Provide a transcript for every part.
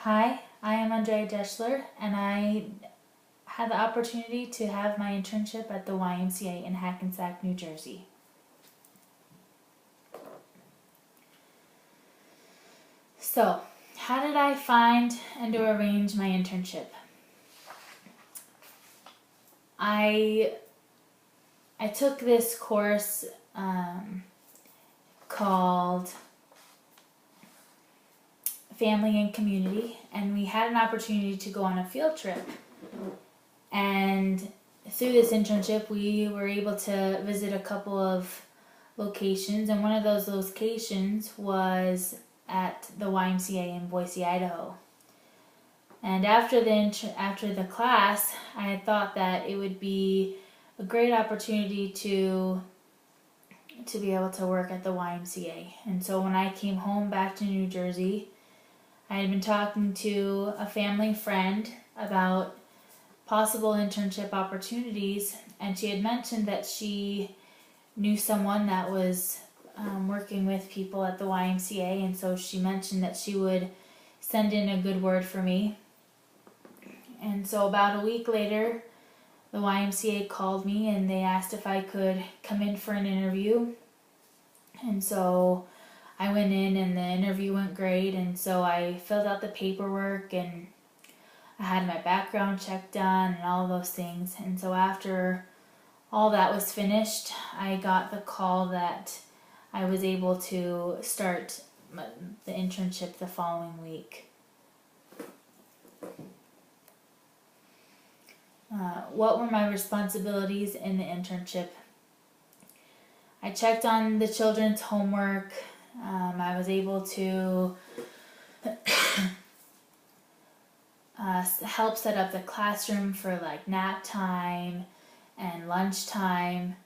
Hi, I am Andrea Deschler, and I had the opportunity to have my internship at the YMCA in Hackensack, New Jersey. So, how did I find and to arrange my internship? I took this course called Family and Community, and we had an opportunity to go on a field trip. And through this internship, we were able to visit a couple of locations, and one of those locations was at the YMCA in Boise, Idaho. And after the class, I had thought that it would be a great opportunity to be able to work at the YMCA. And so when I came home back to New Jersey, I had been talking to a family friend about possible internship opportunities, and she had mentioned that she knew someone that was working with people at the YMCA, and so she mentioned that she would send in a good word for me. And so about a week later, the YMCA called me and they asked if I could come in for an interview. And so I went in and the interview went great, and so I filled out the paperwork and I had my background check done and all those things. And so after all that was finished, I got the call that I was able to start the internship the following week. What were my responsibilities in the internship? I checked on the children's homework. I was able to help set up the classroom for like nap time and lunch time,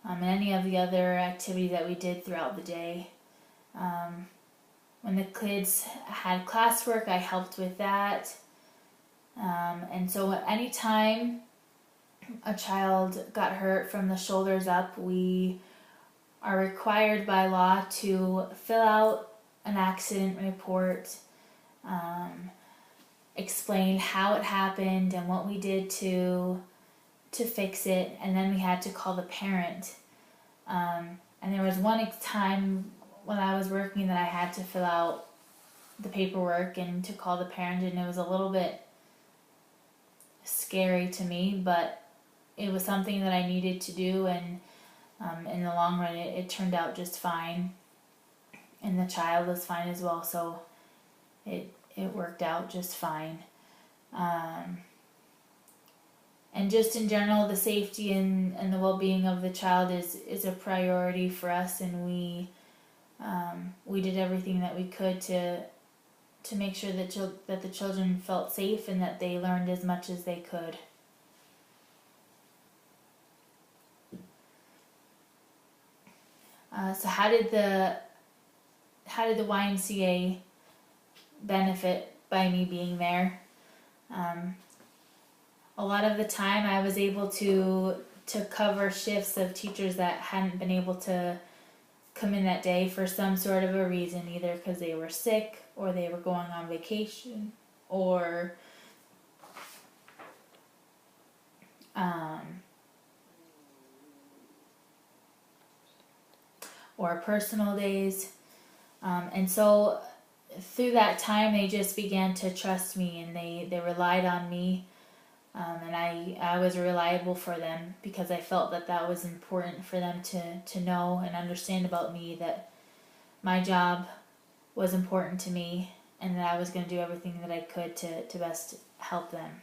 and any of the other activities that we did throughout the day. When the kids had classwork, I helped with that. And so anytime a child got hurt from the shoulders up, we are required by law to fill out an accident report, explain how it happened and what we did to fix it, and then we had to call the parent. And there was one time when I was working that I had to fill out the paperwork and to call the parent, and it was a little bit scary to me, but it was something that I needed to do, and in the long run it turned out just fine, and the child was fine as well, so it worked out just fine. And just in general, the safety and the well-being of the child is a priority for us, and we did everything that we could to make sure that the children felt safe and that they learned as much as they could. So how did the YMCA benefit by me being there? A lot of the time I was able to cover shifts of teachers that hadn't been able to come in that day for some sort of a reason, either because they were sick or they were going on vacation or personal days. And so through that time they just began to trust me, and they relied on me, and I was reliable for them because I felt that was important for them to know and understand about me, that my job was important to me and that I was going to do everything that I could to best help them.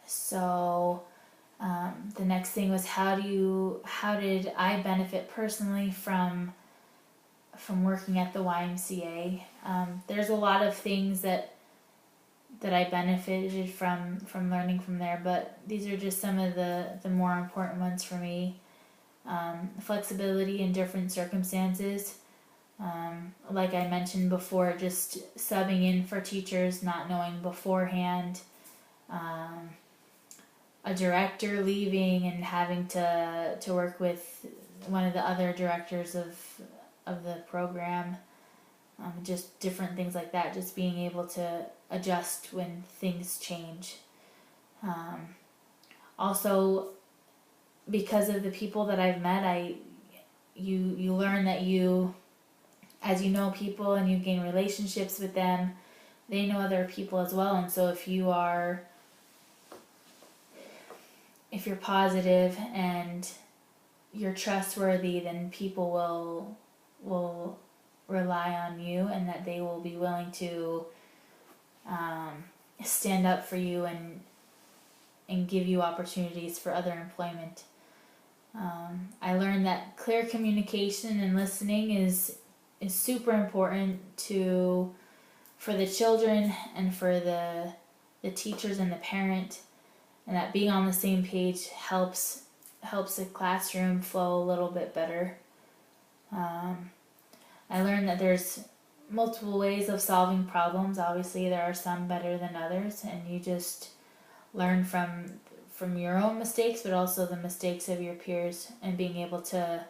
So the next thing was how did I benefit personally from working at the YMCA? There's a lot of things that I benefited from learning from there, but these are just some of the more important ones for me. Flexibility in different circumstances. Like I mentioned before, just subbing in for teachers, not knowing beforehand. a director leaving and having to work with one of the other directors of the program, just different things like that, just being able to adjust when things change. Also, because of the people that I've met, you learn that as you know people and you gain relationships with them, they know other people as well. And so if you're positive and you're trustworthy, then people will rely on you, and that they will be willing to stand up for you and give you opportunities for other employment. I learned that clear communication and listening is super important for the children and for the teachers and the parent, and that being on the same page helps the classroom flow a little bit better. I learned that there's multiple ways of solving problems. Obviously, there are some better than others, and you just learn from your own mistakes, but also the mistakes of your peers, and being able to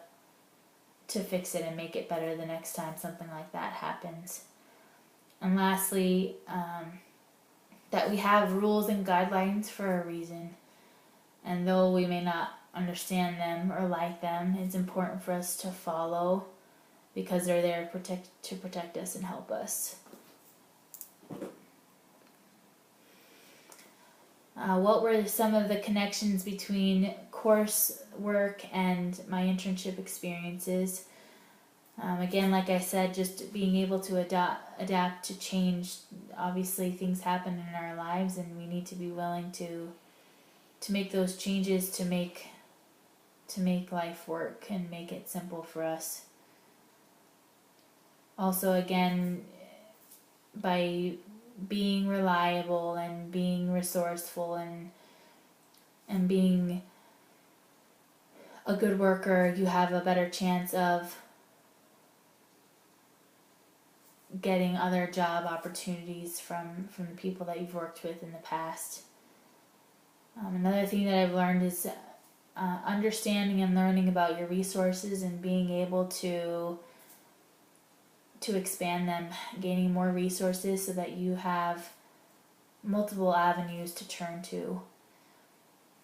fix it and make it better the next time something like that happens. And lastly, that we have rules and guidelines for a reason, and though we may not understand them or like them, it's important for us to follow, because they're there to protect us and help us. What were some of the connections between coursework and my internship experiences? Again, like I said, just being able to adapt to change. Obviously, things happen in our lives, and we need to be willing to make those changes to make life work and make it simple for us. Also, again, by being reliable and being resourceful and being a good worker, you have a better chance of getting other job opportunities from the people that you've worked with in the past. Another thing that I've learned is understanding and learning about your resources and being able to expand them, gaining more resources so that you have multiple avenues to turn to.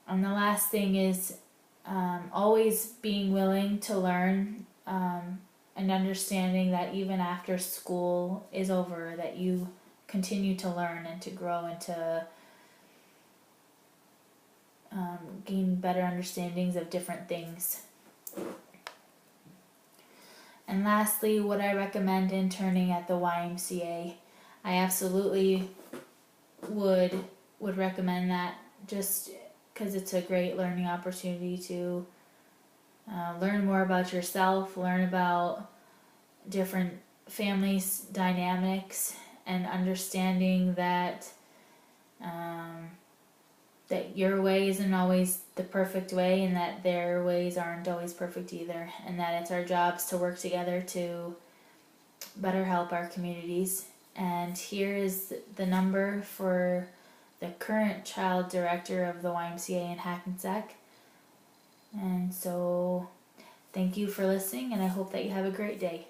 And the last thing is always being willing to learn, and understanding that even after school is over, that you continue to learn and to grow and to gain better understandings of different things. And lastly, would I recommend interning at the YMCA? I absolutely would recommend that, just because it's a great learning opportunity to learn more about yourself, learn about different families' dynamics, and understanding that that your way isn't always the perfect way, and that their ways aren't always perfect either, and that it's our jobs to work together to better help our communities. And here is the number for the current child director of the YMCA in Hackensack. And so thank you for listening, and I hope that you have a great day.